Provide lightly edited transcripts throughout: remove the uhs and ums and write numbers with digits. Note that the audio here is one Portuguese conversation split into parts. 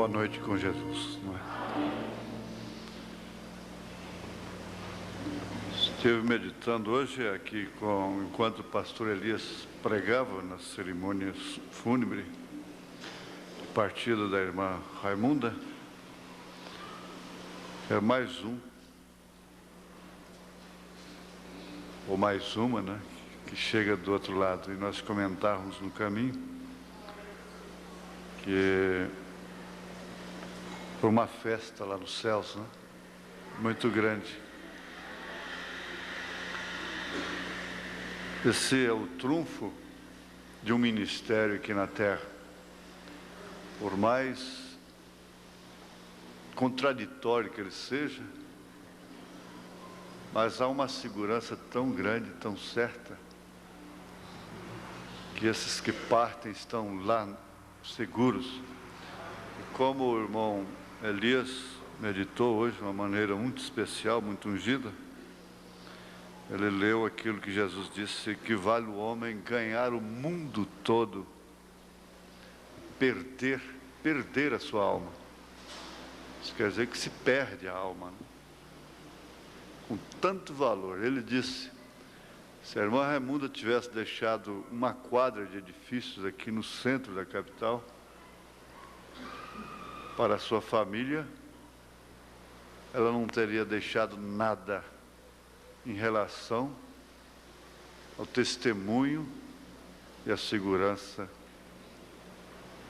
boa noite com Jesus, não é? Estive meditando hoje aqui enquanto o pastor Elias pregava na cerimônia fúnebre de partida da irmã Raimunda. É mais um, ou mais uma, né, que chega do outro lado. E nós comentávamos no caminho que por uma festa lá nos céus, né, muito grande. Esse é o trunfo de um ministério aqui na Terra. Por mais contraditório que ele seja, mas há uma segurança tão grande, tão certa, que esses que partem estão lá seguros. E como o irmão Elias meditou hoje de uma maneira muito especial, muito ungida, ele leu aquilo que Jesus disse, que vale o homem ganhar o mundo todo, perder a sua alma. Isso quer dizer que se perde a alma, né? Com tanto valor. Ele disse, se a irmã Raimunda tivesse deixado uma quadra de edifícios aqui no centro da capital, para a sua família, ela não teria deixado nada em relação ao testemunho e a segurança,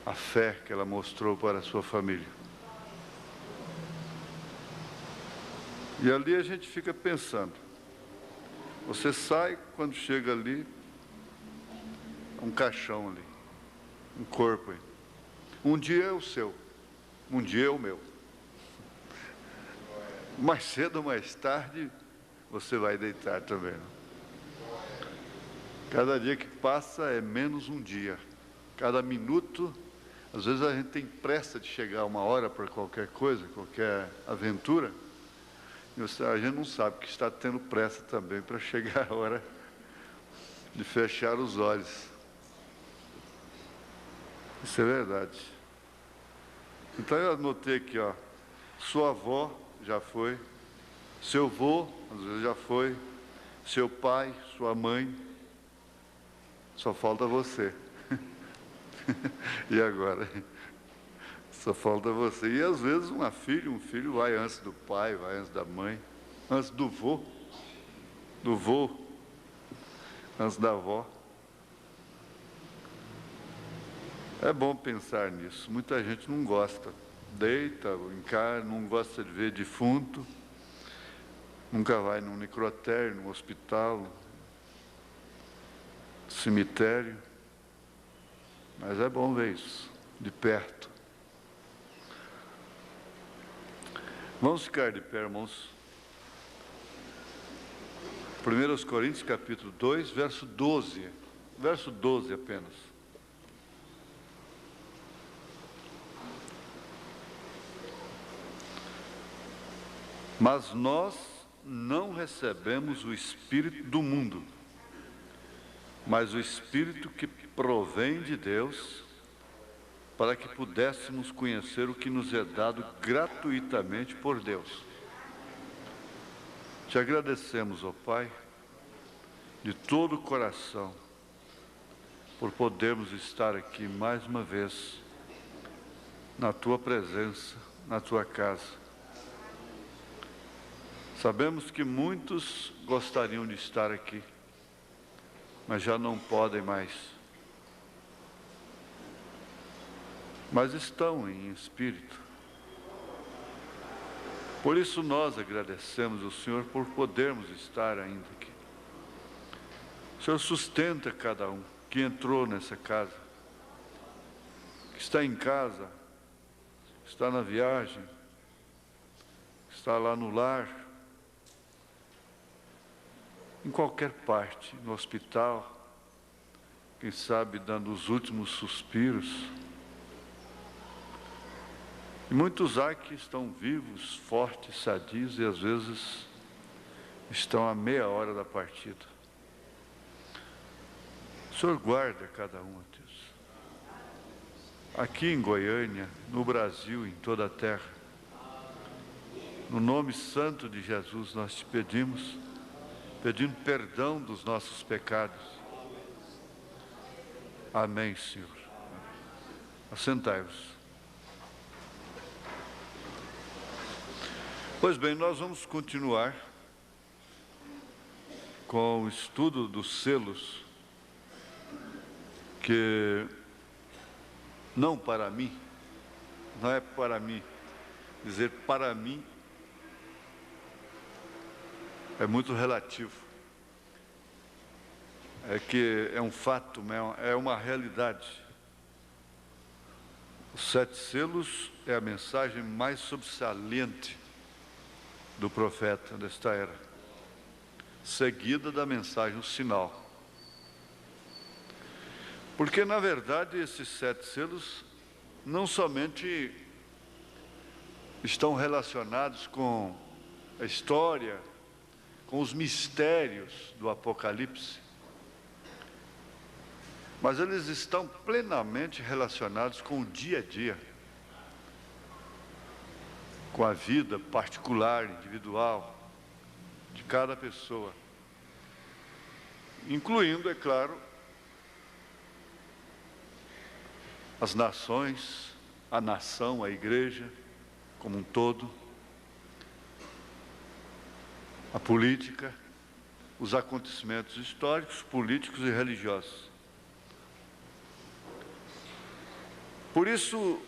a fé que ela mostrou para a sua família. E ali a gente fica pensando, você sai, quando chega ali, um caixão ali, um corpo aí. Um dia é o seu, um dia é o meu. Mais cedo ou mais tarde, você vai deitar também. Cada dia que passa é menos um dia. Cada minuto, às vezes a gente tem pressa de chegar uma hora para qualquer coisa, qualquer aventura, e a gente não sabe que está tendo pressa também para chegar a hora de fechar os olhos. Isso é verdade. Então eu anotei aqui, ó, sua avó já foi, seu avô, às vezes já foi, seu pai, sua mãe, só falta você. E agora? Só falta você. E às vezes um filho vai antes do pai, vai antes da mãe, antes do vô, antes da avó. É bom pensar nisso. Muita gente não gosta, deita, encara, não gosta de ver defunto, nunca vai num necrotério, num hospital, cemitério, mas é bom ver isso, de perto. Vamos ficar de pé, irmãos. 1 Coríntios, capítulo 2, verso 12. Verso 12 apenas. Mas nós não recebemos o Espírito do mundo, mas o Espírito que provém de Deus, para que pudéssemos conhecer o que nos é dado gratuitamente por Deus. Te agradecemos, ó Pai, de todo o coração, por podermos estar aqui mais uma vez, na Tua presença, na Tua casa. Sabemos que muitos gostariam de estar aqui, mas já não podem mais. Mas estão em espírito. Por isso nós agradecemos ao Senhor por podermos estar ainda aqui. O Senhor sustenta cada um que entrou nessa casa, que está em casa, está na viagem, está lá no lar, em qualquer parte, no hospital, quem sabe dando os últimos suspiros. E muitos há que estão vivos, fortes, sadios e às vezes estão a meia hora da partida. O Senhor guarda cada um, ó Deus. aqui em Goiânia, no Brasil, em toda a terra. No nome santo de Jesus, nós te pedimos, pedindo perdão dos nossos pecados. Amém, Senhor. Assentai-vos. Pois bem, nós vamos continuar com o estudo dos selos, que não para mim, não é para mim, dizer para mim é muito relativo. É que é um fato, é uma realidade. Os 7 selos é a mensagem mais sobressalente do profeta desta era, seguida da mensagem, o sinal. Porque, na verdade, esses 7 selos não somente estão relacionados com a história, com os mistérios do Apocalipse, mas eles estão plenamente relacionados com o dia a dia, com a vida particular, individual, de cada pessoa, incluindo, é claro, as nações, a nação, a igreja como um todo, a política, os acontecimentos históricos, políticos e religiosos. Por isso,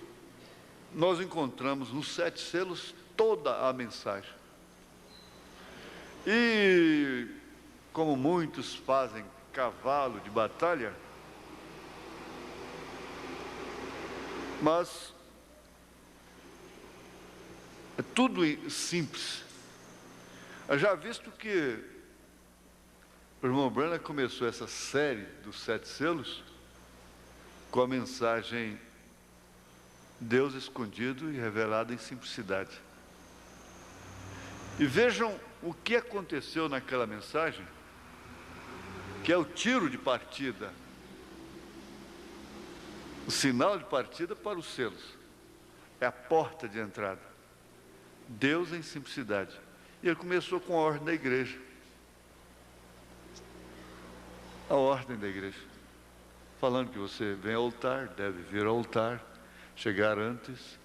nós encontramos nos 7 selos toda a mensagem. E, como muitos fazem cavalo de batalha, mas é tudo simples. Já visto que o irmão Branham começou essa série dos 7 selos com a mensagem Deus escondido e revelado em simplicidade. E vejam o que aconteceu naquela mensagem, que é o tiro de partida, o sinal de partida para os selos, é a porta de entrada. Deus em simplicidade. E ele começou com a ordem da igreja. A ordem da igreja. Falando que você vem ao altar, deve vir ao altar, chegar antes,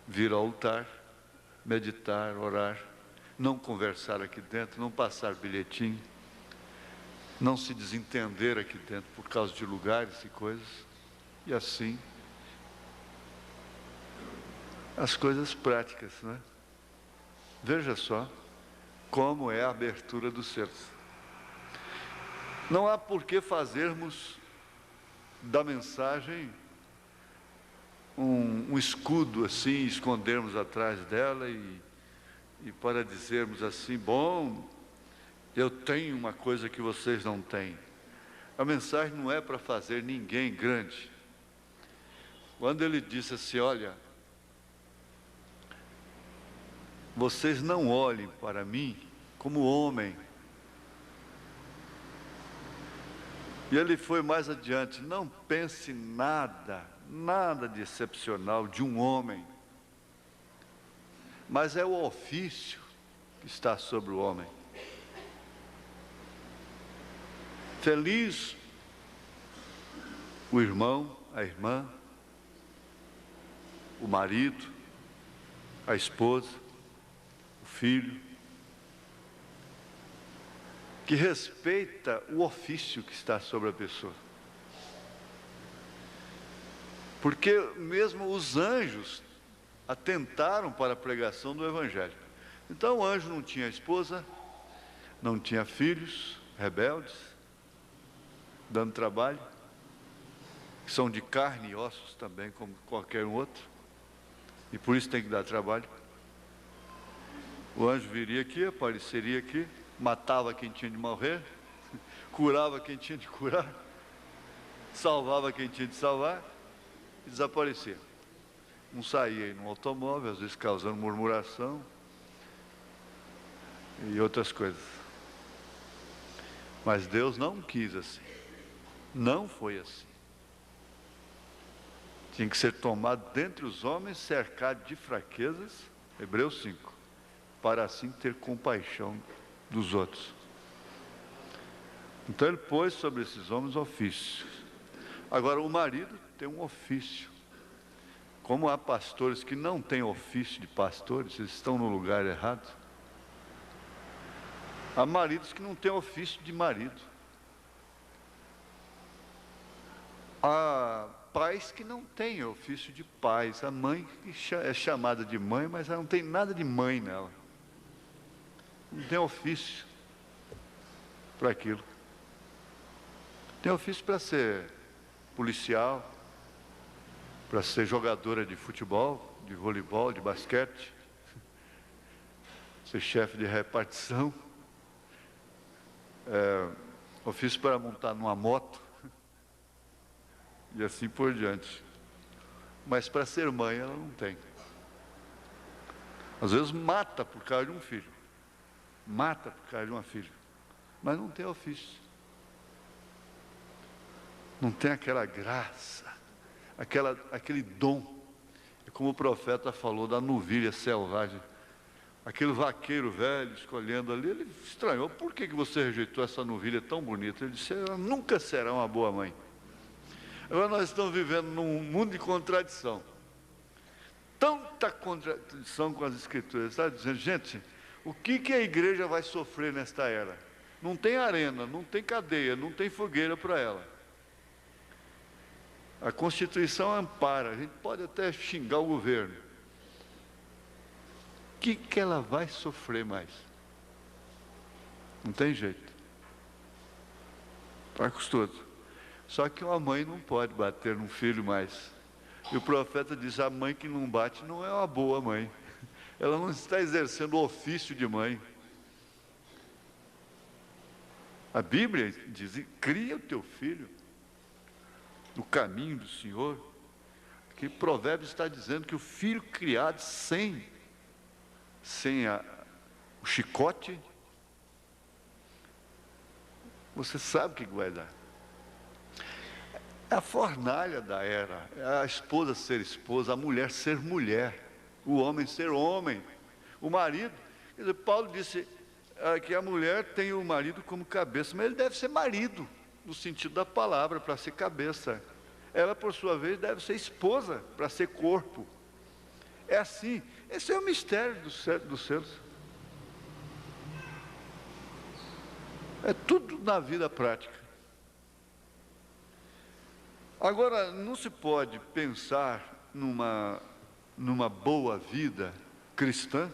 vir ao altar, meditar, orar, não conversar aqui dentro, não passar bilhetinho, não se desentender aqui dentro por causa de lugares e coisas, e assim, as coisas práticas, né? Veja só como é a abertura dos selos. Não há por que fazermos da mensagem um escudo assim, escondermos atrás dela e para dizermos assim, bom, eu tenho uma coisa que vocês não têm. A mensagem não é para fazer ninguém grande. Quando ele disse assim, olha, vocês não olhem para mim como homem. E ele foi mais adiante, não pense nada de excepcional de um homem, mas é o ofício que está sobre o homem. Feliz o irmão, a irmã, o marido, a esposa, o filho, que respeita o ofício que está sobre a pessoa. Porque mesmo os anjos atentaram para a pregação do Evangelho. Então o anjo não tinha esposa, não tinha filhos, rebeldes, dando trabalho, que são de carne e ossos também, como qualquer outro, e por isso tem que dar trabalho. O anjo viria aqui, apareceria aqui, matava quem tinha de morrer, curava quem tinha de curar, salvava quem tinha de salvar e desaparecia. Não saía aí no automóvel, às vezes causando murmuração e outras coisas. Mas Deus não quis assim, não foi assim. tinha que ser tomado dentre os homens, cercado de fraquezas, Hebreus 5, para assim ter compaixão dos outros. Então ele pôs sobre esses homens ofícios. Agora o marido tem um ofício. Como há pastores que não têm ofício de pastores, eles estão no lugar errado. Há maridos que não têm ofício de marido. Há pais que não têm ofício de pais. A mãe é chamada de mãe, mas ela não tem nada de mãe nela. Não tem ofício para aquilo. Tem ofício para ser policial, para ser jogadora de futebol, de voleibol, de basquete, ser chefe de repartição, ofício para montar numa moto, e assim por diante. Mas para ser mãe ela não tem. Às vezes mata por causa de um filho, mata por causa de uma filha, mas não tem ofício. Não tem aquela graça, aquele dom. É como o profeta falou da novilha selvagem. Aquele vaqueiro velho escolhendo ali, ele estranhou: por que você rejeitou essa novilha tão bonita? Ele disse: ela nunca será uma boa mãe. Agora nós estamos vivendo num mundo de contradição. Tanta contradição com as Escrituras. Está dizendo, gente, o que a igreja vai sofrer nesta era? Não tem arena, não tem cadeia, não tem fogueira para ela. A Constituição ampara, a gente pode até xingar o governo. O que ela vai sofrer mais? Não tem jeito. Está acostumado. Só que uma mãe não pode bater num filho mais. E o profeta diz: a mãe que não bate não é uma boa mãe. Ela não está exercendo o ofício de mãe. A Bíblia diz: cria o teu filho no caminho do Senhor. Que Provérbios está dizendo que o filho criado sem o chicote, você sabe o que vai dar. É a fornalha da era, é a esposa ser esposa, a mulher ser mulher, o homem ser homem, o marido. Quer dizer, Paulo disse que a mulher tem o marido como cabeça, mas ele deve ser marido, no sentido da palavra, para ser cabeça. Ela, por sua vez, deve ser esposa, para ser corpo. É assim. Esse é o mistério dos céus. É tudo na vida prática. Agora, não se pode pensar numa boa vida cristã,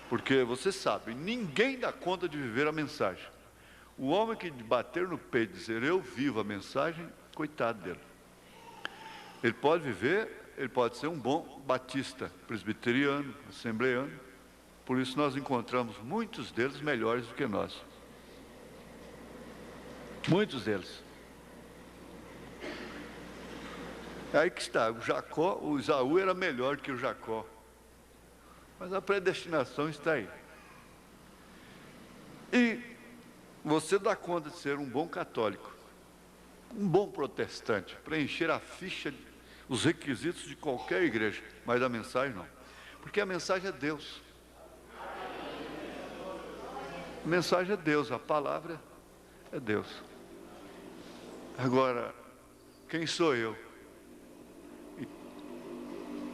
porque você sabe, ninguém dá conta de viver a mensagem. O homem que bater no peito e dizer eu vivo a mensagem, coitado dele. Ele pode viver, ele pode ser um bom batista, presbiteriano, assembleano. Por isso nós encontramos muitos deles melhores do que nós. Muitos deles. É aí que está, o Esaú era melhor que o Jacó. Mas a predestinação está aí. E você dá conta de ser um bom católico, um bom protestante, preencher a ficha, os requisitos de qualquer igreja, mas a mensagem não. Porque a mensagem é Deus. A mensagem é Deus, a palavra é Deus. Agora, quem sou eu?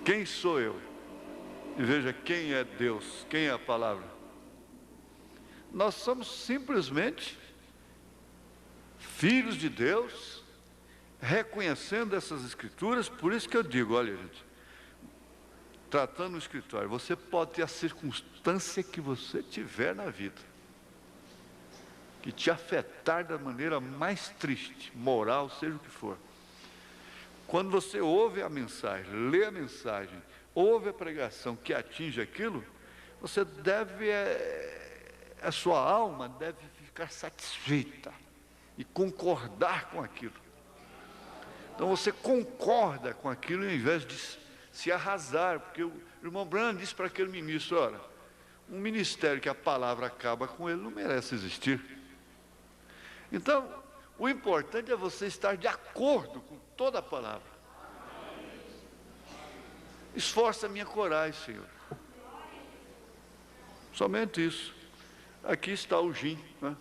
Quem sou eu? E veja quem é Deus, quem é a palavra. Nós somos simplesmente filhos de Deus, reconhecendo essas escrituras. Por isso que eu digo, olha gente, tratando o escritório, você pode ter a circunstância que você tiver na vida, que te afetar da maneira mais triste, moral, seja o que for. Quando você ouve a mensagem, lê a mensagem, ouve a pregação que atinge aquilo, você deve, a sua alma deve ficar satisfeita e concordar com aquilo. Então você concorda com aquilo ao invés de se arrasar, porque o irmão Branham disse para aquele ministro: olha, um ministério que a palavra acaba com ele não merece existir. Então, o importante é você estar de acordo toda a palavra. Esforça a minha coragem, Senhor. Somente isso. Aqui está o gin, né?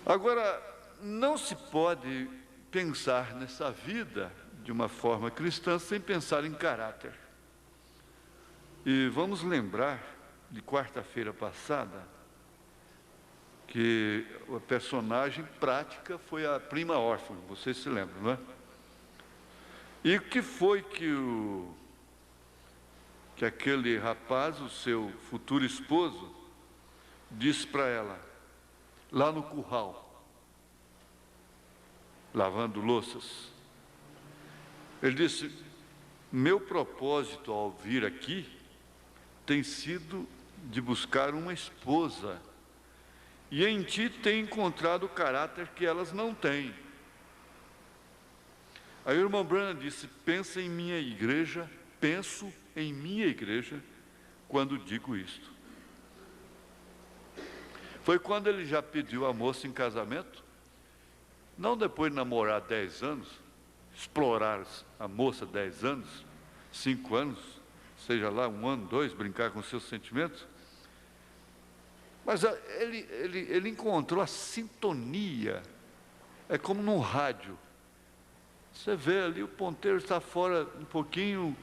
Agora, não se pode pensar nessa vida de uma forma cristã sem pensar em caráter. E vamos lembrar de quarta-feira passada que a personagem prática foi a prima órfã, vocês se lembram, não é? E o que foi que aquele rapaz, o seu futuro esposo, disse para ela, lá no curral, lavando louças? Ele disse: meu propósito ao vir aqui tem sido de buscar uma esposa, e em ti tem encontrado o caráter que elas não têm. Aí o irmão Branham disse: penso em minha igreja quando digo isto. Foi quando ele já pediu a moça em casamento, não depois de namorar 10 anos, explorar a moça 10 anos, 5 anos, seja lá 1 ano, 2, brincar com seus sentimentos. Mas ele encontrou a sintonia. É como num rádio. Você vê ali, o ponteiro está fora um pouquinho,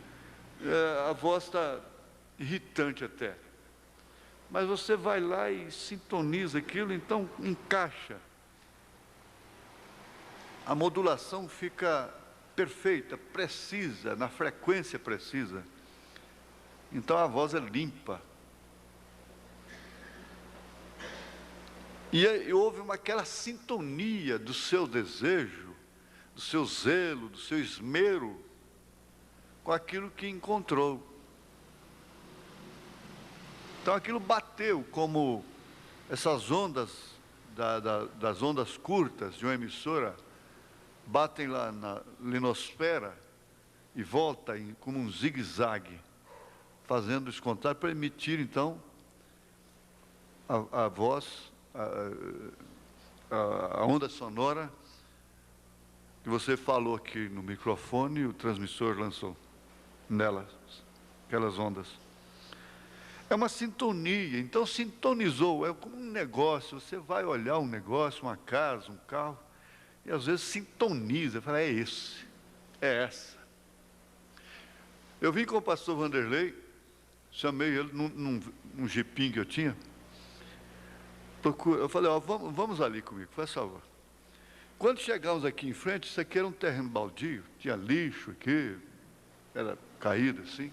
a voz está irritante até. Mas você vai lá e sintoniza aquilo, então encaixa. A modulação fica perfeita, precisa, na frequência precisa. Então a voz é limpa. E houve aquela sintonia do seu desejo, do seu zelo, do seu esmero, com aquilo que encontrou. Então aquilo bateu como essas ondas, das ondas curtas de uma emissora, batem lá na linosfera e volta como um zigue-zague, fazendo os contatos para emitir então a voz, a onda sonora que você falou aqui no microfone, o transmissor lançou nelas, aquelas ondas. É uma sintonia, então sintonizou, é como um negócio, você vai olhar um negócio, uma casa, um carro, e às vezes sintoniza, fala, é esse, é essa. Eu vim com o pastor Vanderlei, chamei ele num jipinho que eu tinha, eu falei, ó, vamos ali comigo, faz favor. Quando chegamos aqui em frente, isso aqui era um terreno baldio, tinha lixo aqui, era caído assim.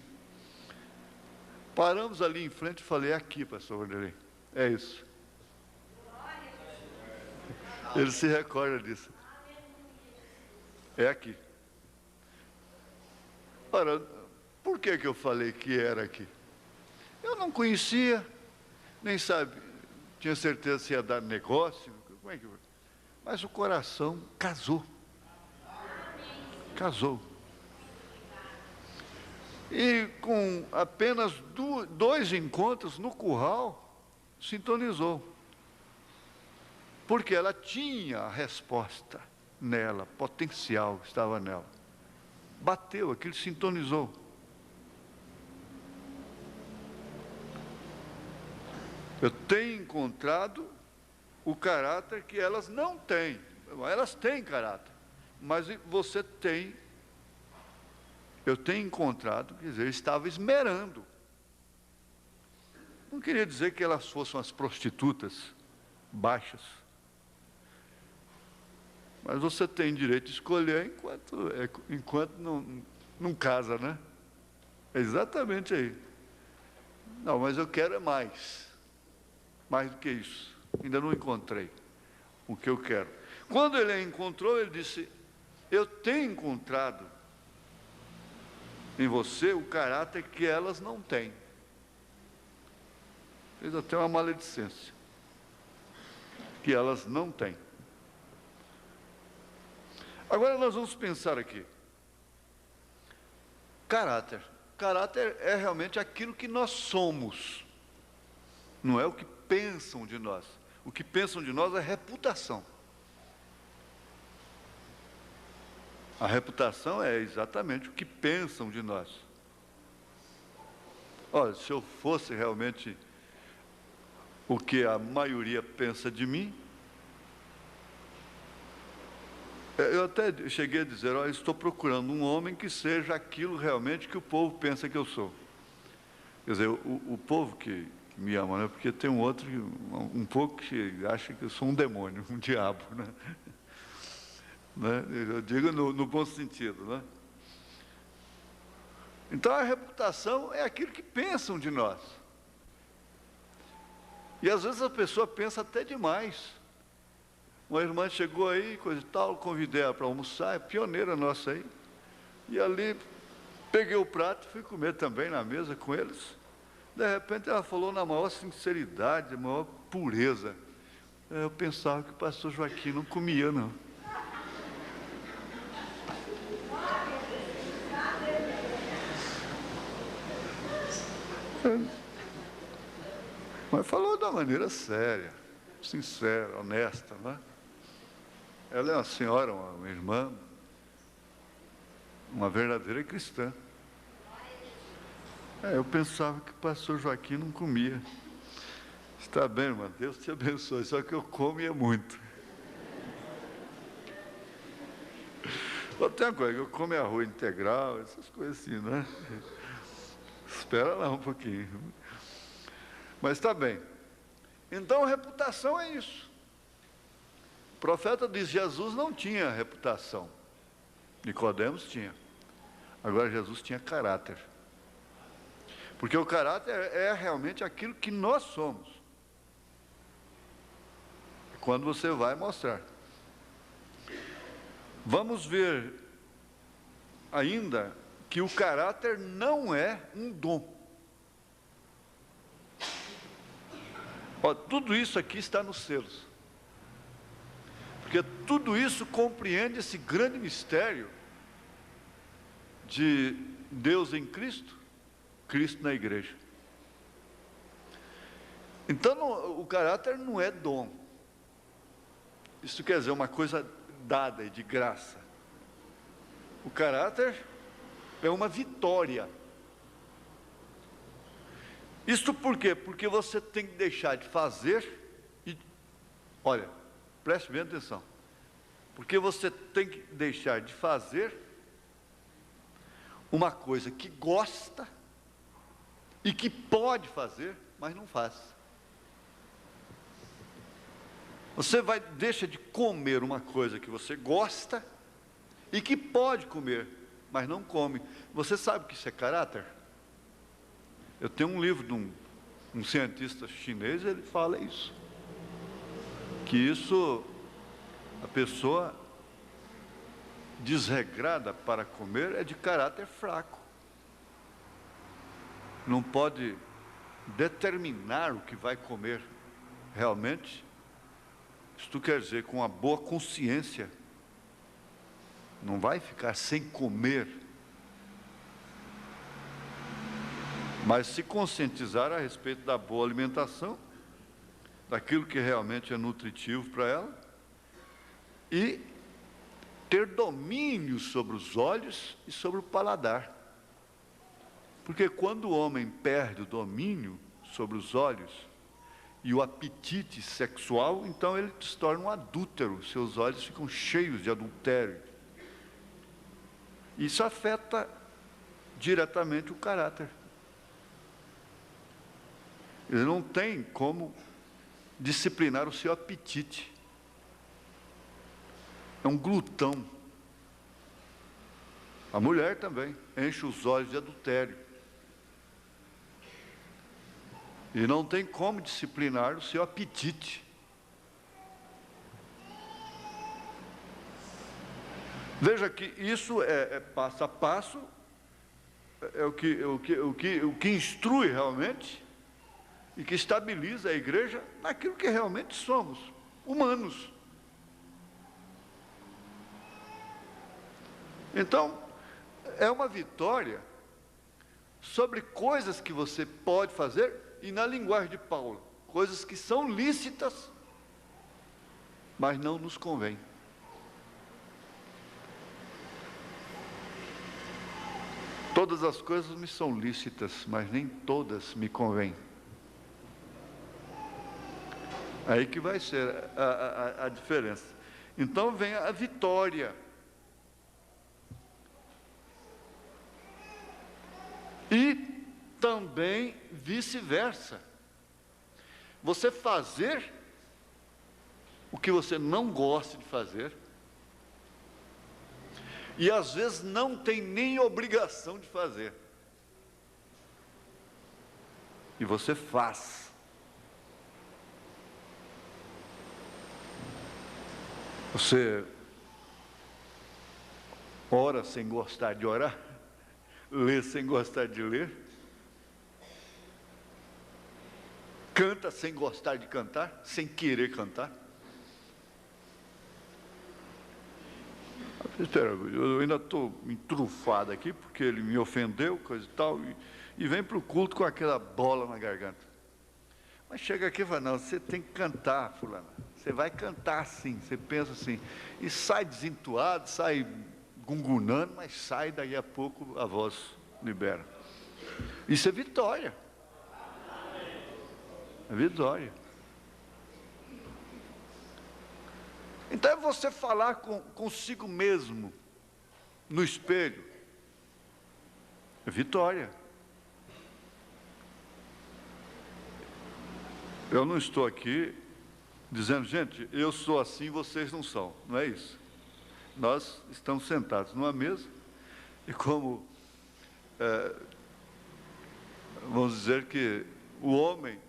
Paramos ali em frente e falei, é aqui, pastor Vanderlei, é isso. Ele se recorda disso. É aqui. Ora, por que eu falei que era aqui? Eu não conhecia, nem sabia, tinha certeza se ia dar negócio, como é que... Mas o coração casou. Casou. E com apenas 2 encontros no curral, sintonizou. Porque ela tinha a resposta nela, potencial estava nela. Bateu, aquilo sintonizou. Eu tenho encontrado o caráter que elas não têm. Elas têm caráter, mas você tem. Eu tenho encontrado, quer dizer, eu estava esmerando. Não queria dizer que elas fossem as prostitutas baixas. Mas você tem direito de escolher enquanto não casa, né? É exatamente aí. Não, mas eu quero é mais. Mais do que isso. Ainda não encontrei o que eu quero. Quando ele a encontrou, ele disse, eu tenho encontrado em você o caráter que elas não têm. Fez até uma maledicência. Que elas não têm. Agora nós vamos pensar aqui. Caráter. Caráter é realmente aquilo que nós somos. Não é o que pensam de nós. O que pensam de nós é reputação. A reputação é exatamente o que pensam de nós. Olha, se eu fosse realmente o que a maioria pensa de mim, eu até cheguei a dizer, olha, estou procurando um homem que seja aquilo realmente que o povo pensa que eu sou. Quer dizer, o povo que me ama, né? Porque tem um outro, um pouco que acha que eu sou um demônio, um diabo, né? Eu digo no bom sentido, né? Então a reputação é aquilo que pensam de nós. E às vezes a pessoa pensa até demais. Uma irmã chegou aí, coisa e tal, convidei ela para almoçar, é pioneira nossa aí. E ali peguei o prato, fui comer também na mesa com eles. De repente ela falou na maior sinceridade, na maior pureza. Eu pensava que o pastor Joaquim não comia, não. Mas falou de uma maneira séria, sincera, honesta, não é? Ela é uma senhora, uma irmã, uma verdadeira cristã. Eu pensava que o pastor Joaquim não comia. Está bem, irmã, Deus te abençoe, só que eu como e é muito. Tem uma coisa, eu como arroz integral, essas coisas assim, né? Espera lá um pouquinho. Mas está bem. Então, reputação é isso. O profeta diz, Jesus não tinha reputação. Nicodemos tinha. Agora, Jesus tinha caráter. Porque o caráter é realmente aquilo que nós somos. Quando você vai mostrar. Vamos ver ainda que o caráter não é um dom. Tudo isso aqui está nos selos. Porque tudo isso compreende esse grande mistério de Deus em Cristo, Cristo na igreja. Então, o caráter não é dom. Isso quer dizer uma coisa dada e de graça. O caráter é uma vitória. Isto por quê? Porque você tem que deixar de fazer e... Olha, preste bem atenção. Porque você tem que deixar de fazer uma coisa que gosta e que pode fazer, mas não faz. Você deixa de comer uma coisa que você gosta e que pode comer, mas não come. Você sabe que isso é caráter? Eu tenho um livro de um cientista chinês, ele fala isso. Que isso, a pessoa desregrada para comer é de caráter fraco. Não pode determinar o que vai comer realmente. Isto quer dizer, com uma boa consciência. Não vai ficar sem comer. Mas se conscientizar a respeito da boa alimentação, daquilo que realmente é nutritivo para ela, e ter domínio sobre os olhos e sobre o paladar. Porque quando o homem perde o domínio sobre os olhos e o apetite sexual, então ele se torna um adúltero, seus olhos ficam cheios de adultério. Isso afeta diretamente o caráter. Ele não tem como disciplinar o seu apetite. É um glutão. A mulher também enche os olhos de adultério. E não tem como disciplinar o seu apetite. Veja que isso é passo a passo, é o que instrui realmente e que estabiliza a igreja naquilo que realmente somos, humanos. Então, é uma vitória sobre coisas que você pode fazer, e na linguagem de Paulo, coisas que são lícitas, mas não nos convém. Todas as coisas me são lícitas, mas nem todas me convêm. Aí que vai ser a diferença. Então vem a vitória. E também vice-versa. Você fazer o que você não gosta de fazer, e às vezes não tem nem obrigação de fazer, e você faz. Você ora sem gostar de orar, lê sem gostar de ler, canta sem gostar de cantar, sem querer cantar. Espera, eu ainda estou entrufado aqui, porque ele me ofendeu, coisa e tal, e vem para o culto com aquela bola na garganta. Mas chega aqui e fala, não, você tem que cantar, fulana. Você vai cantar sim, você pensa assim, e sai desentoado, sai gungunando, mas sai, daí a pouco a voz libera. Isso é vitória. É vitória. Então é você falar consigo mesmo, no espelho. É vitória. Eu não estou aqui dizendo, gente, eu sou assim, vocês não são. Não é isso. Nós estamos sentados numa mesa e como, vamos dizer que o homem,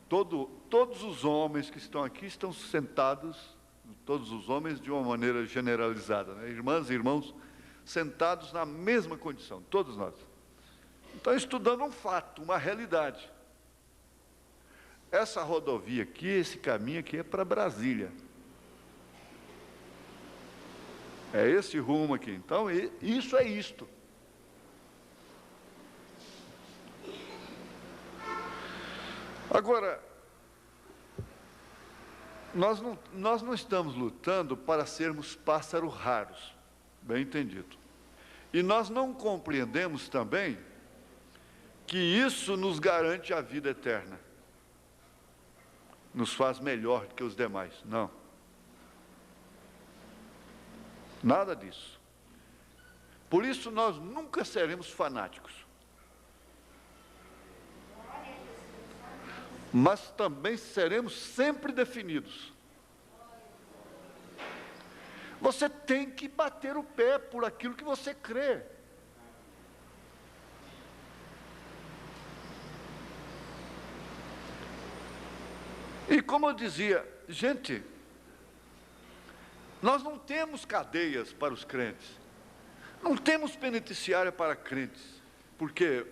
todos os homens que estão aqui estão sentados, todos os homens de uma maneira generalizada, né? Irmãs e irmãos, sentados na mesma condição, todos nós. Então, estudando um fato, uma realidade. Essa rodovia aqui, esse caminho aqui é para Brasília. É esse rumo aqui. Então, isso é isto. Agora, nós não estamos lutando para sermos pássaros raros, bem entendido. E nós não compreendemos também que isso nos garante a vida eterna. Nos faz melhor que os demais. Não. Nada disso. Por isso nós nunca seremos fanáticos. Mas também seremos sempre definidos. Você tem que bater o pé por aquilo que você crê. E como eu dizia, gente, nós não temos cadeias para os crentes, não temos penitenciária para crentes, porque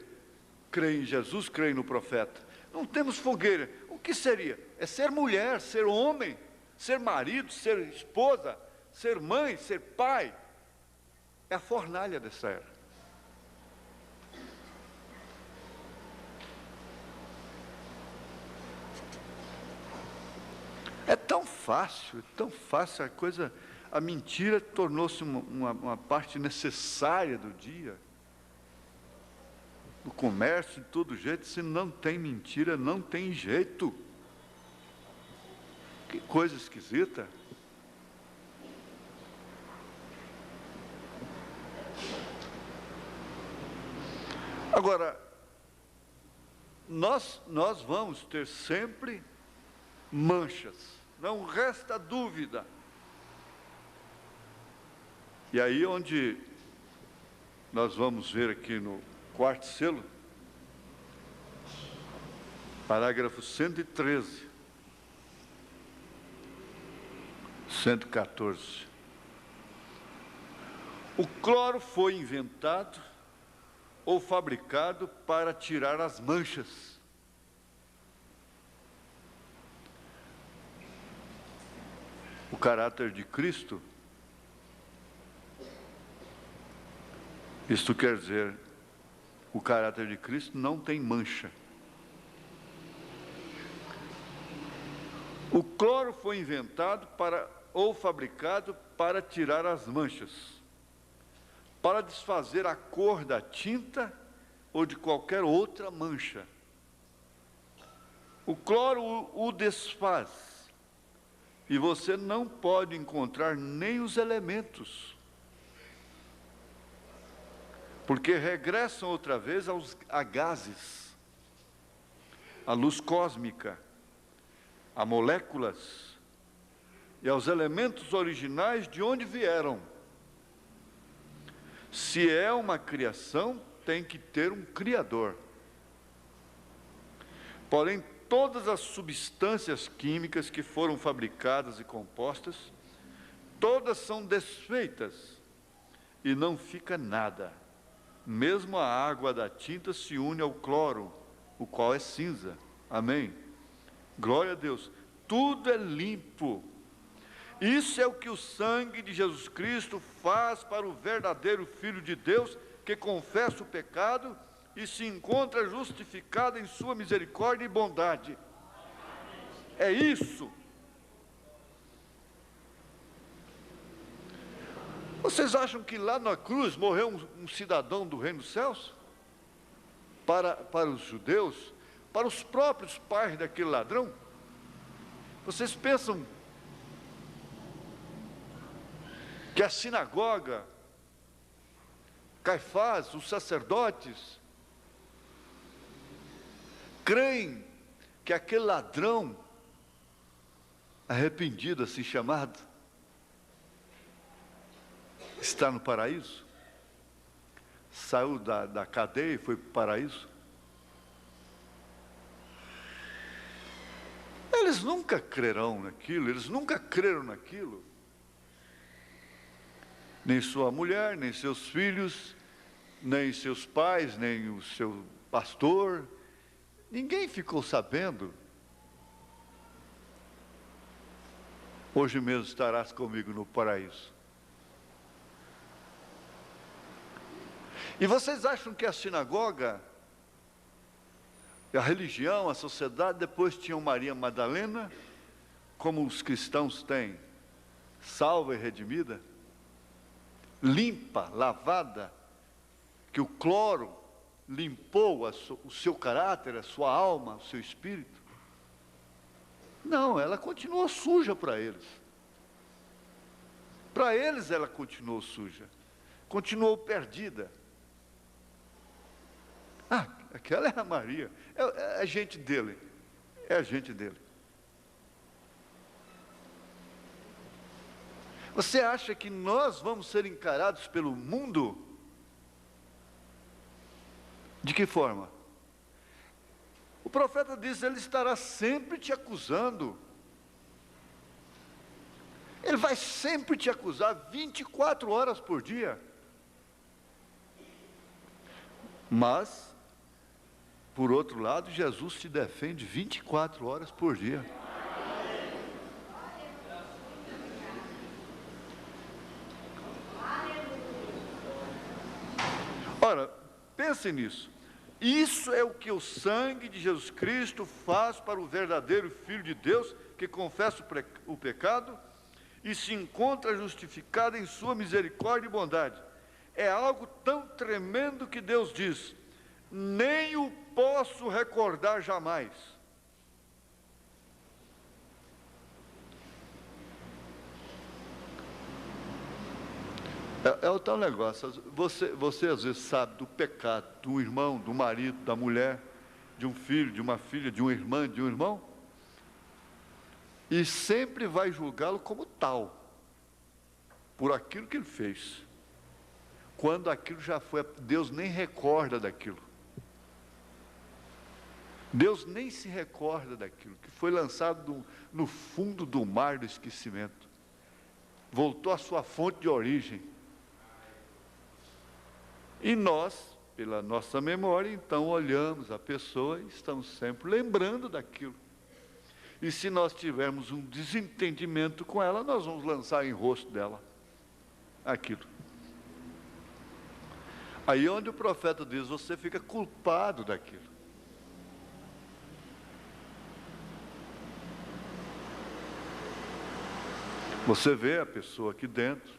creem em Jesus, creem no profeta. Não temos fogueira. O que seria? É ser mulher, ser homem, ser marido, ser esposa, ser mãe, ser pai. É a fornalha dessa era. É tão fácil a coisa, a mentira tornou-se uma parte necessária do dia. No comércio, de todo jeito, se não tem mentira, não tem jeito. Que coisa esquisita. Agora, nós vamos ter sempre manchas, não resta dúvida. E aí onde nós vamos ver aqui no quarto selo, parágrafo 113, 114. O cloro foi inventado ou fabricado para tirar as manchas. O caráter de Cristo, isto quer dizer, o caráter de Cristo não tem mancha. O cloro foi inventado ou fabricado para tirar as manchas. para desfazer a cor da tinta ou de qualquer outra mancha. O cloro o desfaz, e você não pode encontrar nem os elementos, porque regressam outra vez a gases, à luz cósmica, a moléculas e aos elementos originais de onde vieram. Se é uma criação, tem que ter um Criador. Porém, todas as substâncias químicas que foram fabricadas e compostas, todas são desfeitas e não fica nada. Mesmo a água da tinta se une ao cloro, o qual é cinza. Amém? Glória a Deus. Tudo é limpo. Isso é o que o sangue de Jesus Cristo faz para o verdadeiro Filho de Deus, que confessa o pecado e se encontra justificado em sua misericórdia e bondade. É isso. Vocês acham que lá na cruz morreu um cidadão do reino dos céus? Para os judeus? Para os próprios pais daquele ladrão? Vocês pensam que a sinagoga, Caifás, os sacerdotes, creem que aquele ladrão arrependido, assim chamado, está no paraíso? Saiu da cadeia e foi para o paraíso? Eles nunca crerão naquilo, eles nunca creram naquilo. Nem sua mulher, nem seus filhos, nem seus pais, nem o seu pastor, ninguém ficou sabendo. Hoje mesmo estarás comigo no paraíso. E vocês acham que a sinagoga, a religião, a sociedade, depois tinham Maria Madalena, como os cristãos têm, salva e redimida? Limpa, lavada, que o cloro limpou o seu caráter, a sua alma, o seu espírito? Não, ela continuou suja para eles. Para eles ela continuou suja, continuou perdida. Ah, aquela é a Maria, é a gente dele, é a gente dele. Você acha que nós vamos ser encarados pelo mundo? De que forma? O profeta diz, ele estará sempre te acusando. Ele vai sempre te acusar 24 horas por dia. Mas, por outro lado, Jesus te defende 24 horas por dia. Ora, pense nisso. Isso é o que o sangue de Jesus Cristo faz para o verdadeiro Filho de Deus, que confessa o pecado e se encontra justificado em sua misericórdia e bondade. É algo tão tremendo que Deus diz, nem o posso recordar jamais. É o tal negócio, você às vezes sabe do pecado de um irmão, do marido, da mulher, de um filho, de uma filha, de uma irmã, de um irmão, e sempre vai julgá-lo como tal, por aquilo que ele fez, quando aquilo já foi, Deus nem recorda daquilo. Deus nem se recorda daquilo, que foi lançado no fundo do mar do esquecimento, voltou à sua fonte de origem. E nós, pela nossa memória, então olhamos a pessoa e estamos sempre lembrando daquilo. E se nós tivermos um desentendimento com ela, nós vamos lançar em rosto dela aquilo. Aí onde o profeta diz, você fica culpado daquilo. Você vê a pessoa aqui dentro,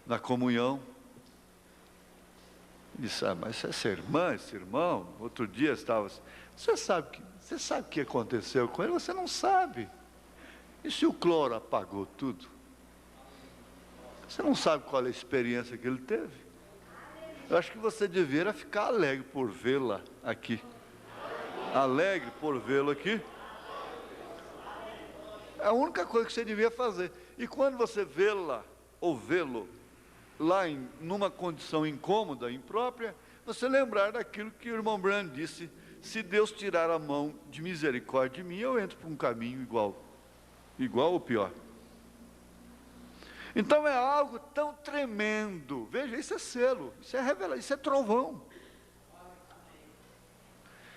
na comunhão, Disse, mas essa irmã, esse irmão, outro dia estava assim, você sabe o que aconteceu com ele? Você não sabe. E se o cloro apagou tudo? Você não sabe qual é a experiência que ele teve? Eu acho que você deveria ficar alegre por vê-la aqui. Alegre por vê-lo aqui. É a única coisa que você devia fazer. E quando você vê-la ou vê-lo lá numa condição incômoda, imprópria, você lembrar daquilo que o irmão Branham disse: se Deus tirar a mão de misericórdia de mim, eu entro por um caminho igual ou pior. Então é algo tão tremendo. Veja, isso é selo, isso é revelação, isso é trovão.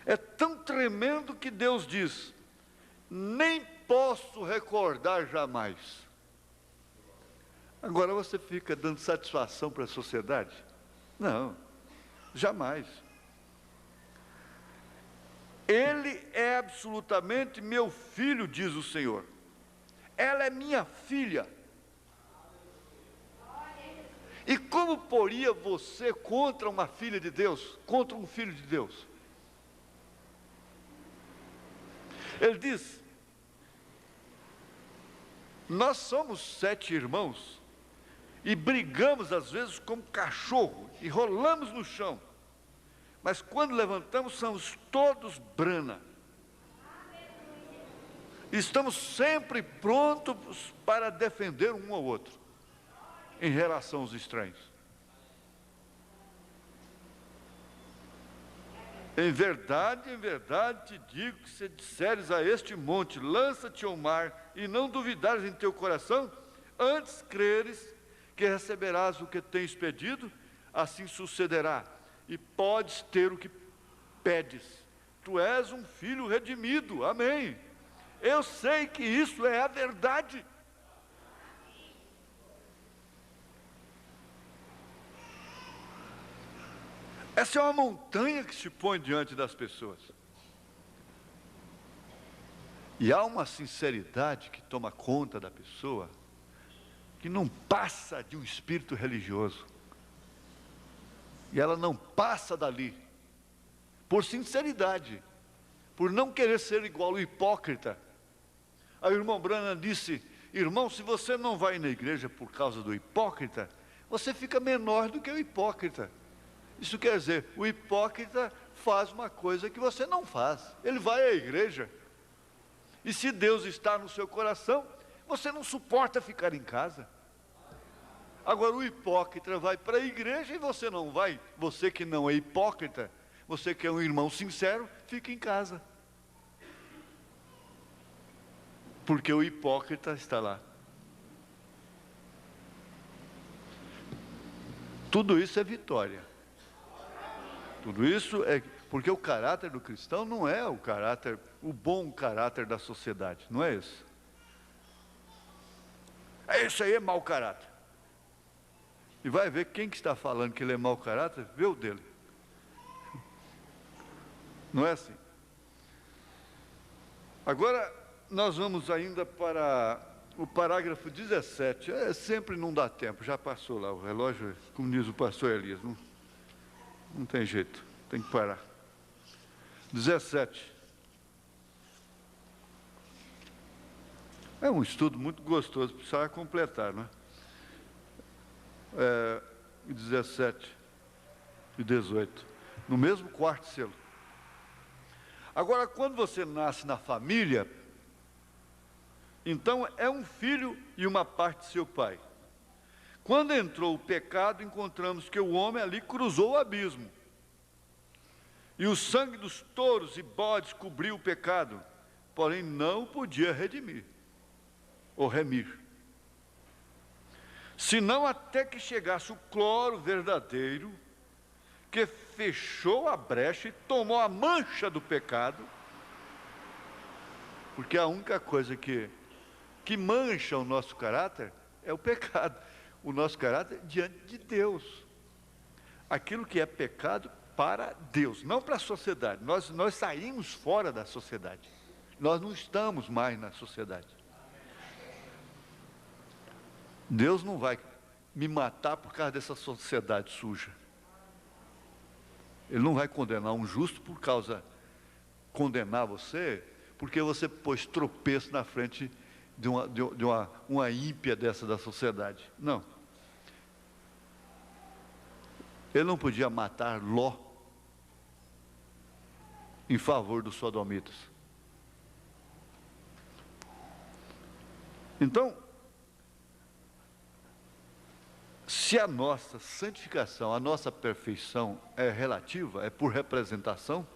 É tão tremendo que Deus diz: nem posso recordar jamais. Agora você fica dando satisfação para a sociedade? Não, jamais. Ele é absolutamente meu filho, diz o Senhor. Ela é minha filha. E como poria você contra uma filha de Deus, contra um filho de Deus? Ele diz: nós somos 7 irmãos, e brigamos às vezes como cachorro, e rolamos no chão, mas quando levantamos somos todos brana. Estamos sempre prontos para defender um ao outro, em relação aos estranhos. Em verdade te digo que se disseres a este monte, lança-te ao mar, e não duvidares em teu coração, antes creres que receberás o que tens pedido, assim sucederá, e podes ter o que pedes. Tu és um filho redimido, amém. Eu sei que isso é a verdade. Essa é uma montanha que se põe diante das pessoas. E há uma sinceridade que toma conta da pessoa, que não passa de um espírito religioso. E ela não passa dali, por sinceridade, por não querer ser igual ao hipócrita. Aí o irmão Branham disse: irmão, se você não vai na igreja por causa do hipócrita, você fica menor do que o hipócrita. Isso quer dizer, o hipócrita faz uma coisa que você não faz. Ele vai à igreja. E se Deus está no seu coração, você não suporta ficar em casa. Agora o hipócrita vai para a igreja e você não vai. Você que não é hipócrita, você que é um irmão sincero, fica em casa. Porque o hipócrita está lá. Tudo isso é vitória. Tudo isso é porque o caráter do cristão não é o bom caráter da sociedade, não é esse. Esse aí é mau caráter. E vai ver quem que está falando que ele é mau caráter, vê o dele. Não é assim. Agora, nós vamos ainda para o parágrafo 17. Sempre não dá tempo, já passou lá o relógio, como diz o pastor Elias, não tem jeito, tem que parar. 17. É um estudo muito gostoso, precisava completar, não é? 17 e 18, no mesmo quarto selo. Agora, quando você nasce na família, então é um filho e uma parte de seu pai. Quando entrou o pecado, encontramos que o homem ali cruzou o abismo. E o sangue dos touros e bodes cobriu o pecado, porém não podia redimir, ou remir. Senão até que chegasse o cloro verdadeiro, que fechou a brecha e tomou a mancha do pecado, porque a única coisa que mancha o nosso caráter é o pecado. O nosso caráter diante de Deus. Aquilo que é pecado para Deus, não para a sociedade. Nós saímos fora da sociedade. Nós não estamos mais na sociedade. Deus não vai me matar por causa dessa sociedade suja. Ele não vai condenar um justo condenar você, porque você pôs tropeço na frente de uma ímpia dessa da sociedade. Não. Ele não podia matar Ló em favor dos sodomitas. Então, se a nossa santificação, a nossa perfeição é relativa, é por representação,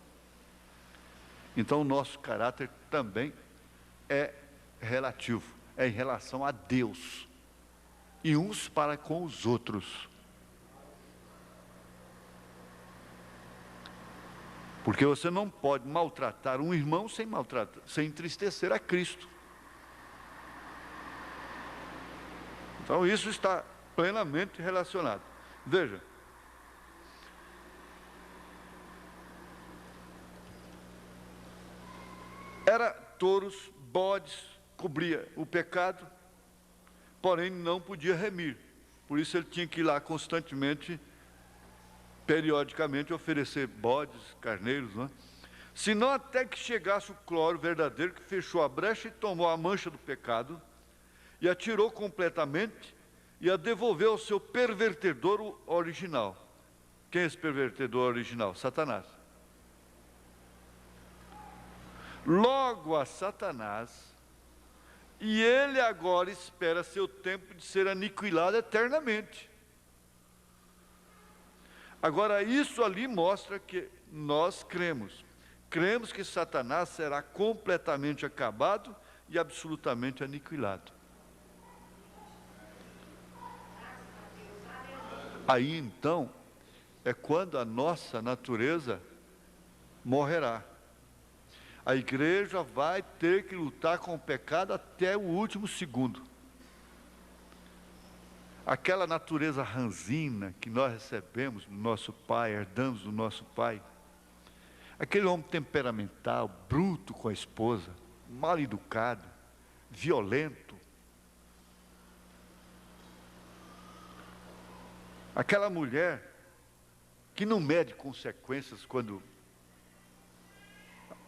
então o nosso caráter também é relativo, é em relação a Deus, e uns para com os outros. Porque você não pode maltratar um irmão sem entristecer a Cristo. Então isso está plenamente relacionado. Veja, era touros, bodes, cobria o pecado, porém não podia remir. Por isso ele tinha que ir lá constantemente, periodicamente, oferecer bodes, carneiros, não é? Senão até que chegasse o cloro verdadeiro, que fechou a brecha e tomou a mancha do pecado, e a tirou completamente, e a devolveu ao seu pervertedor original. Quem é esse pervertedor original? Satanás. Logo a Satanás, e ele agora espera seu tempo de ser aniquilado eternamente. Agora, isso ali mostra que nós cremos que Satanás será completamente acabado e absolutamente aniquilado. Aí então, é quando a nossa natureza morrerá. A igreja vai ter que lutar com o pecado até o último segundo. Aquela natureza ranzina que nós recebemos do nosso pai, herdamos do nosso pai, aquele homem temperamental, bruto com a esposa, mal educado, violento, aquela mulher que não mede consequências quando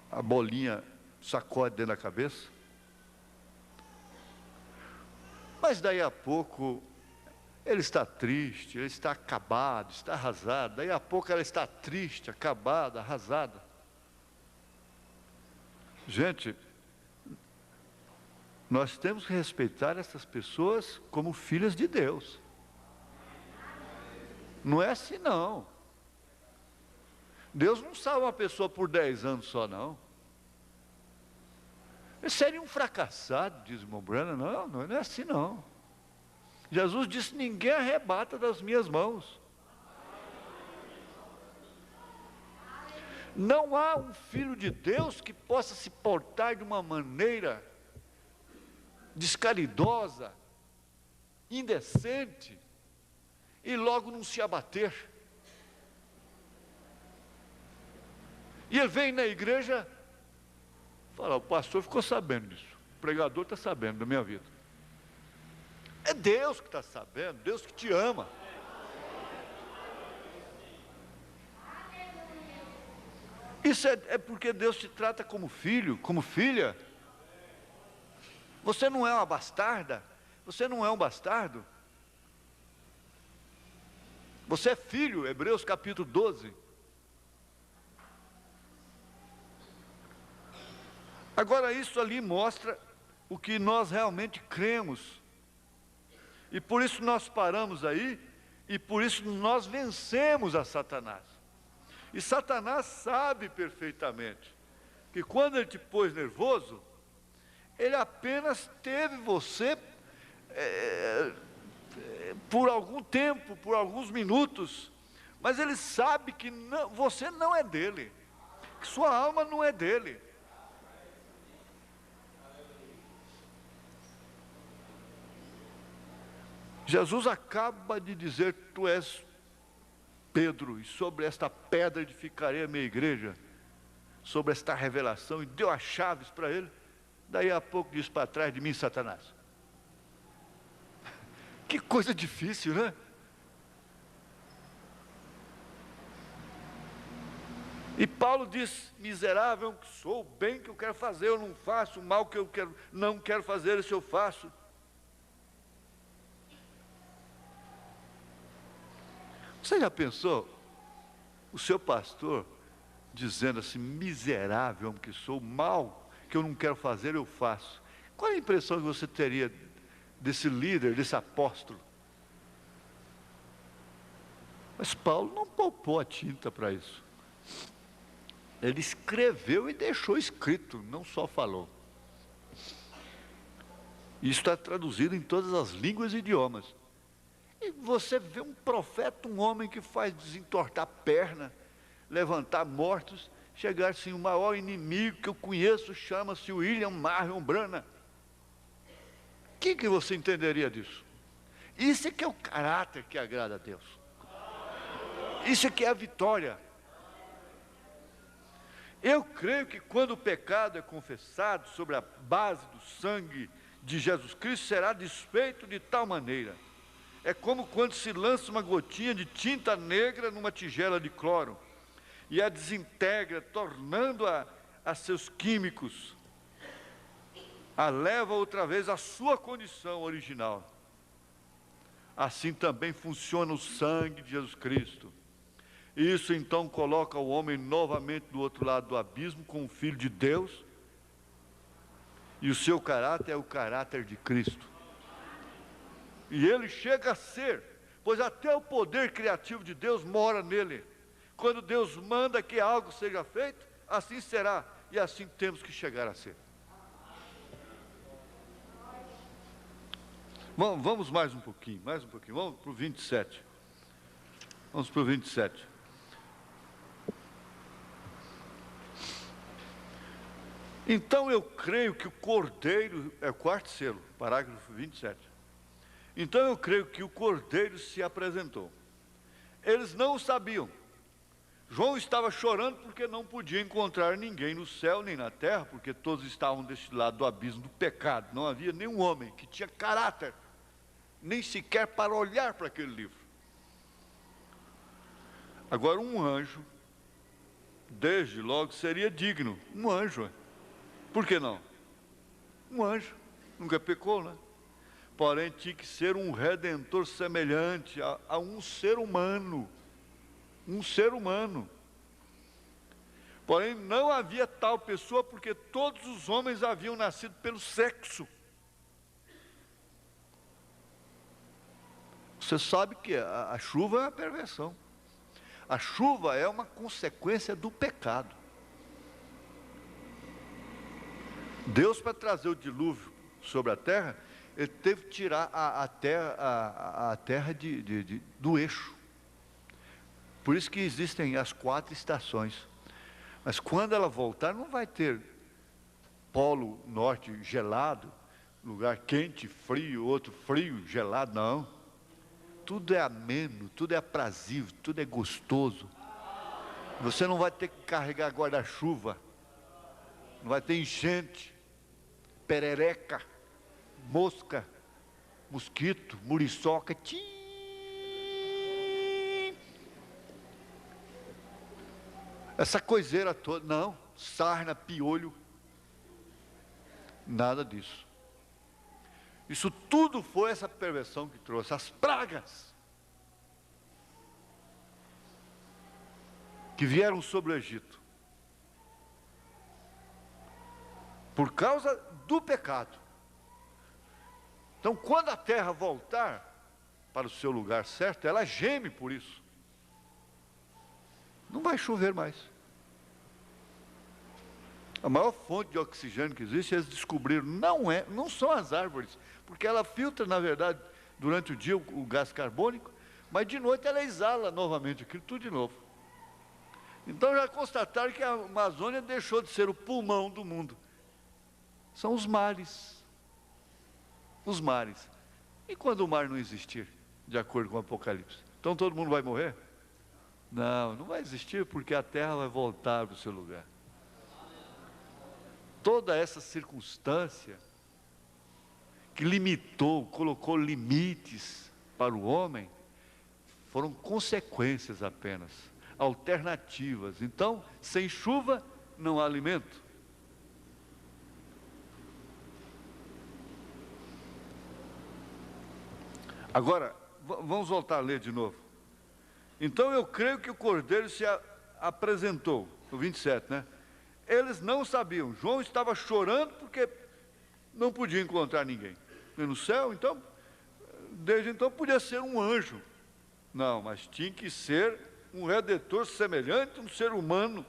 a bolinha sacode dentro da cabeça, mas daí a pouco ele está triste, ele está acabado, está arrasado. Daí a pouco ela está triste, acabada, arrasada. Gente, nós temos que respeitar essas pessoas como filhas de Deus. Não é assim não. Deus não salva uma pessoa por 10 anos só não. Ele seria um fracassado, diz o irmão Branham. Não é assim não. Jesus disse: ninguém arrebata das minhas mãos. Não há um filho de Deus que possa se portar de uma maneira descaridosa, indecente, e logo não se abater. E ele vem na igreja, fala: o pastor ficou sabendo disso, o pregador está sabendo da minha vida. É Deus que está sabendo, Deus que te ama. Isso é porque Deus te trata como filho, como filha. Você não é uma bastarda, você não é um bastardo. Você é filho, Hebreus capítulo 12. Agora isso ali mostra o que nós realmente cremos. E por isso nós paramos aí, e por isso nós vencemos a Satanás. E Satanás sabe perfeitamente que quando ele te pôs nervoso, ele apenas teve você por algum tempo, por alguns minutos, mas ele sabe que você não é dele, que sua alma não é dele. Jesus acaba de dizer: tu és Pedro, e sobre esta pedra edificarei a minha igreja, sobre esta revelação, e deu as chaves para ele. Daí a pouco diz para trás de mim, Satanás. Que coisa difícil, né? E Paulo diz: miserável que sou, o bem que eu quero fazer eu não faço, o mal que eu não quero fazer, isso eu faço. Você já pensou o seu pastor dizendo assim: miserável que sou, o mal que eu não quero fazer eu faço? Qual é a impressão que você teria desse líder, desse apóstolo? Mas Paulo não poupou a tinta para isso. Ele escreveu e deixou escrito, não só falou. Isso está traduzido em todas as línguas e idiomas. E você vê um profeta, um homem que faz desentortar perna, levantar mortos, chegar assim: o maior inimigo que eu conheço chama-se William Marion Branham. O que você entenderia disso? Isso é que é o caráter que agrada a Deus. Isso é que é a vitória. Eu creio que quando o pecado é confessado sobre a base do sangue de Jesus Cristo, será desfeito de tal maneira. É como quando se lança uma gotinha de tinta negra numa tigela de cloro e a desintegra, tornando-a a seus químicos, a leva outra vez à sua condição original. Assim também funciona o sangue de Jesus Cristo. Isso então coloca o homem novamente do outro lado do abismo, como filho de Deus, e o seu caráter é o caráter de Cristo. E ele chega a ser, pois até o poder criativo de Deus mora nele. Quando Deus manda que algo seja feito, assim será, e assim temos que chegar a ser. Vamos mais um pouquinho, vamos para o 27. Vamos para o 27. Então eu creio que o Cordeiro, é o quarto selo, parágrafo 27. Então eu creio que o Cordeiro se apresentou. Eles não o sabiam. João estava chorando porque não podia encontrar ninguém no céu nem na terra, porque todos estavam deste lado do abismo do pecado. Não havia nenhum homem que tinha caráter, nem sequer para olhar para aquele livro. Agora um anjo, desde logo seria digno, um anjo. Por que não? Um anjo, nunca pecou, né? Porém tinha que ser um redentor semelhante a um ser humano. Um ser humano. Porém não havia tal pessoa, porque todos os homens haviam nascido pelo sexo. Você sabe que a chuva é uma perversão. A chuva é uma consequência do pecado. Deus, para trazer o dilúvio sobre a terra, ele teve que tirar a terra do eixo. Por isso que existem as 4 estações. Mas quando ela voltar, não vai ter polo norte gelado, lugar quente, frio, outro frio, gelado, não. Tudo é ameno, tudo é aprazível, tudo é gostoso. Você não vai ter que carregar guarda-chuva, não vai ter enchente, perereca, mosca, mosquito, muriçoca, essa coiseira toda, não, sarna, piolho, nada disso. Isso tudo foi essa perversão que trouxe, as pragas que vieram sobre o Egito, por causa do pecado. Então, quando a terra voltar para o seu lugar certo, ela geme por isso. Não vai chover mais. A maior fonte de oxigênio que existe, eles descobriram, não são as árvores, porque ela filtra, na verdade, durante o dia o gás carbônico, mas de noite ela exala novamente aquilo tudo de novo. Então já constataram que a Amazônia deixou de ser o pulmão do mundo. São os mares. Os mares. E quando o mar não existir, de acordo com o Apocalipse? Então todo mundo vai morrer? Não, não vai existir, porque a terra vai voltar para o seu lugar. Toda essa circunstância que limitou, colocou limites para o homem, foram consequências apenas. alternativas. Então, sem chuva, não há alimento. Agora, vamos voltar a ler de novo. Então, eu creio que o Cordeiro se apresentou, no 27, né? Eles não sabiam. João estava chorando porque não podia encontrar ninguém. E no céu, então, desde então podia ser um anjo. Não, mas tinha que ser um redentor semelhante a um ser humano.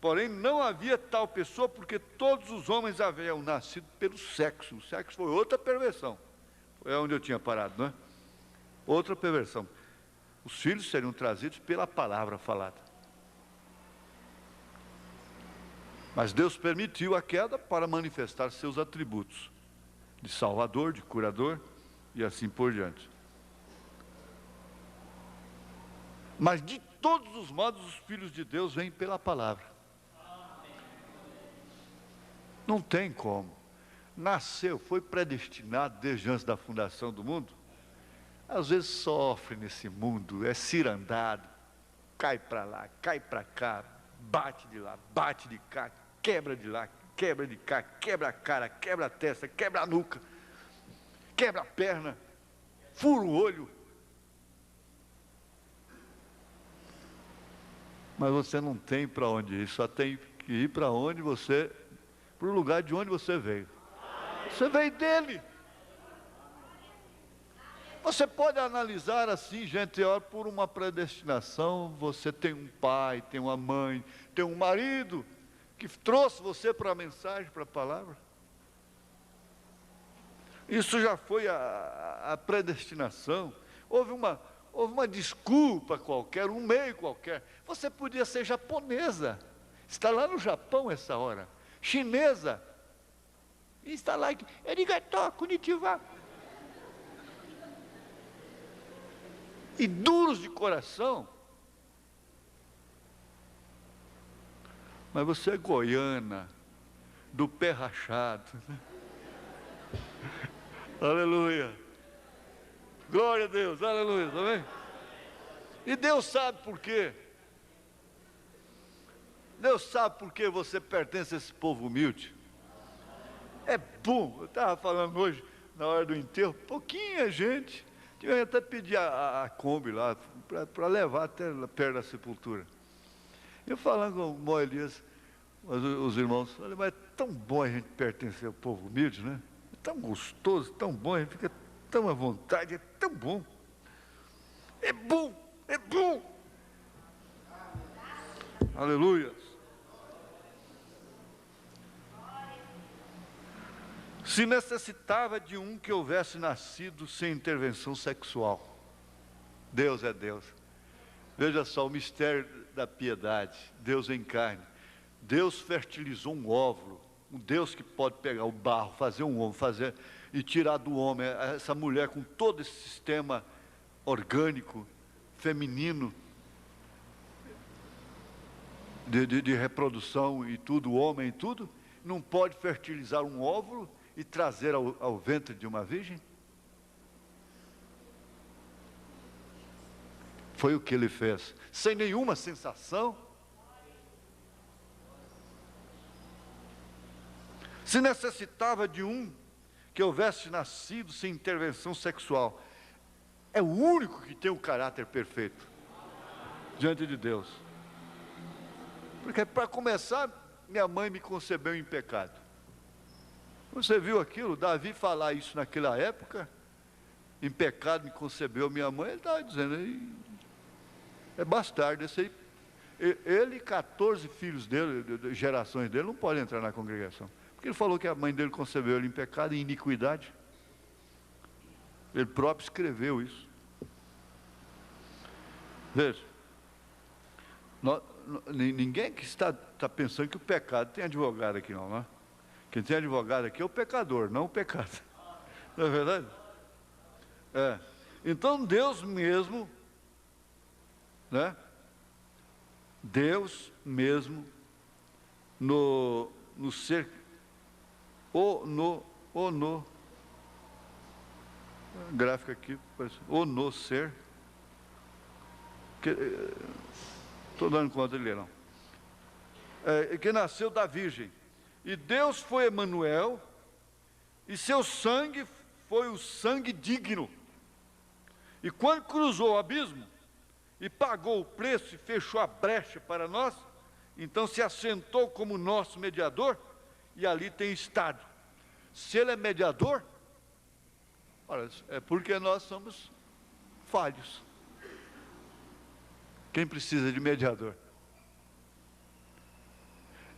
Porém, não havia tal pessoa, porque todos os homens haviam nascido pelo sexo. O sexo foi outra perversão. Foi onde eu tinha parado, não é? Outra perversão. Os filhos seriam trazidos pela palavra falada. Mas Deus permitiu a queda para manifestar seus atributos de salvador, de curador e assim por diante. Mas de todos os modos, os filhos de Deus vêm pela palavra. Não tem como. Nasceu, foi predestinado desde antes da fundação do mundo. Às vezes sofre nesse mundo, é cirandado, cai para lá, cai para cá, bate de lá, bate de cá, quebra de lá, quebra de cá, quebra a cara, quebra a testa, quebra a nuca, quebra a perna, fura o olho. Mas você não tem para onde ir, só tem que ir para o lugar de onde você veio. Você veio dele. Você pode analisar assim, gente, por uma predestinação. Você tem um pai, tem uma mãe, tem um marido que trouxe você para a mensagem, para a palavra. Isso já foi a predestinação. Houve uma desculpa qualquer, um meio qualquer. Você podia ser japonesa, está lá no Japão essa hora, chinesa, e está lá, arigato, konnichiwa. E duros de coração. Mas você é goiana, do pé rachado. Aleluia. Glória a Deus, aleluia, tá vendo? E Deus sabe por quê. Deus sabe por que você pertence a esse povo humilde. É bom, eu estava falando hoje, na hora do enterro, pouquinha gente. Tive até pedir a Kombi lá, para levar até perto da sepultura. Eu falando com o Mó Elias, os irmãos, olha, mas é tão bom a gente pertencer ao povo humilde, né? É tão gostoso, tão bom, a gente fica tão à vontade, é tão bom. É bom, é bom. Aleluia. Se necessitava de um que houvesse nascido sem intervenção sexual. Deus é Deus. Veja só o mistério da piedade. Deus em carne. Deus fertilizou um óvulo. Um Deus que pode pegar o barro, fazer um homem, e tirar do homem essa mulher com todo esse sistema orgânico, feminino, de reprodução e tudo, o homem e tudo, não pode fertilizar um óvulo e trazer ao ventre de uma virgem? Foi o que ele fez, sem nenhuma sensação. Se necessitava de um que houvesse nascido sem intervenção sexual, é o único que tem o caráter perfeito diante de Deus. Porque, para começar, minha mãe me concebeu em pecado. Você viu aquilo? Davi falar isso naquela época, em pecado me concebeu minha mãe, ele estava dizendo, é bastardo esse aí. Ele e 14 filhos dele, gerações dele, não podem entrar na congregação. Porque ele falou que a mãe dele concebeu ele em pecado e iniquidade. Ele próprio escreveu isso. Veja, ninguém que está pensando que o pecado tem advogado aqui não, né? Quem tem advogado aqui é o pecador, não o pecado. Não é verdade? É. Então Deus mesmo, né? Deus mesmo, no ser, gráfico aqui, no ser, estou dando conta de ler, não. Que nasceu da Virgem. E Deus foi Emanuel, e seu sangue foi o sangue digno. E quando cruzou o abismo, e pagou o preço e fechou a brecha para nós, então se assentou como nosso mediador, e ali tem estado. Se ele é mediador, olha, é porque nós somos falhos. Quem precisa de mediador?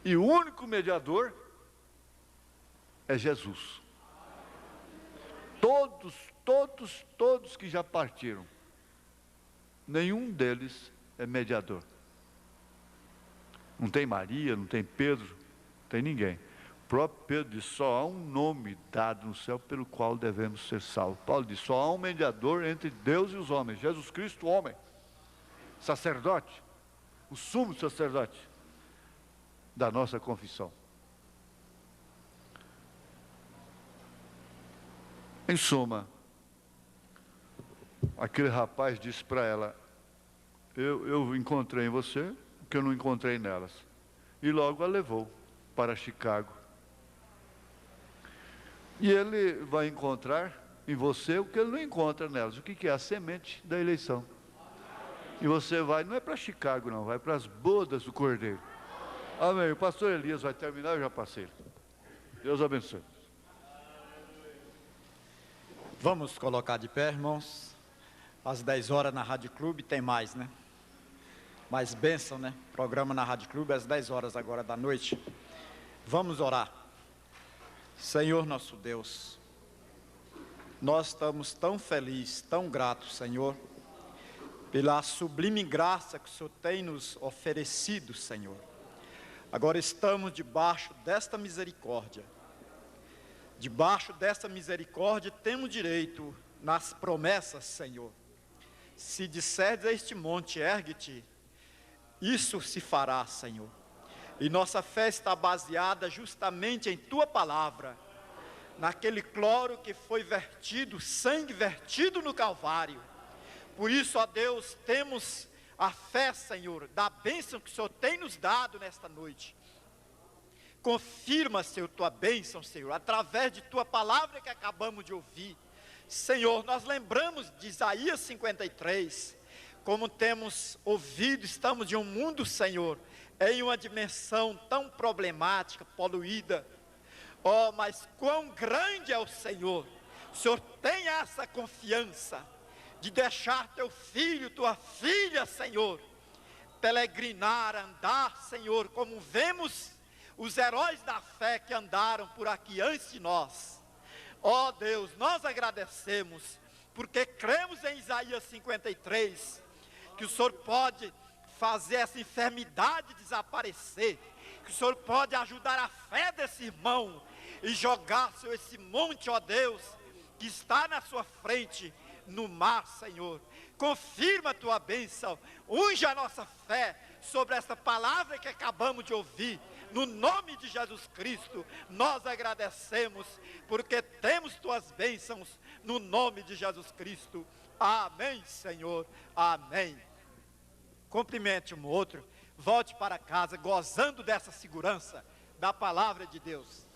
E o único mediador é Jesus. Todos que já partiram, nenhum deles é mediador. Não tem Maria, não tem Pedro, não tem ninguém. O próprio Pedro diz, só há um nome dado no céu pelo qual devemos ser salvos. Paulo diz, só há um mediador entre Deus e os homens, Jesus Cristo, homem, sacerdote, o sumo sacerdote da nossa confissão. Em suma, aquele rapaz disse para ela, eu encontrei em você o que eu não encontrei nelas. E logo a levou para Chicago. E ele vai encontrar em você o que ele não encontra nelas. O que é? A semente da eleição. E você vai, não é para Chicago não, vai para as bodas do Cordeiro. Amém. O pastor Elias vai terminar, eu já passei. Deus abençoe. Vamos colocar de pé, irmãos. Às 10 horas na Rádio Clube, tem mais, né? Mais bênção, né? Programa na Rádio Clube às 10 horas agora da noite. Vamos orar. Senhor nosso Deus, nós estamos tão felizes, tão gratos, Senhor, pela sublime graça que o Senhor tem nos oferecido, Senhor. Agora estamos debaixo desta misericórdia. Debaixo desta misericórdia temos direito nas promessas, Senhor. Se disseres a este monte, ergue-te, isso se fará, Senhor. E nossa fé está baseada justamente em Tua palavra, naquele cloro que foi vertido, sangue vertido no Calvário. Por isso, ó Deus, temos a fé, Senhor, da bênção que o Senhor tem nos dado nesta noite. Confirma, Senhor, Tua bênção, Senhor, através de Tua palavra que acabamos de ouvir. Senhor, nós lembramos de Isaías 53, como temos ouvido, estamos de um mundo, Senhor, em uma dimensão tão problemática, poluída. Oh, mas quão grande é o Senhor. O Senhor tem essa confiança de deixar Teu filho, Tua filha, Senhor, peregrinar, andar, Senhor, como vemos os heróis da fé que andaram por aqui antes de nós. Ó Deus, nós agradecemos, porque cremos em Isaías 53, que o Senhor pode fazer essa enfermidade desaparecer, que o Senhor pode ajudar a fé desse irmão, e jogar, Senhor, esse monte, ó Deus, que está na sua frente, no mar, Senhor. Confirma a Tua bênção, unge a nossa fé sobre essa palavra que acabamos de ouvir. No nome de Jesus Cristo, nós agradecemos, porque temos Tuas bênçãos, no nome de Jesus Cristo. Amém, Senhor, amém. Cumprimente um outro, volte para casa, gozando dessa segurança da palavra de Deus.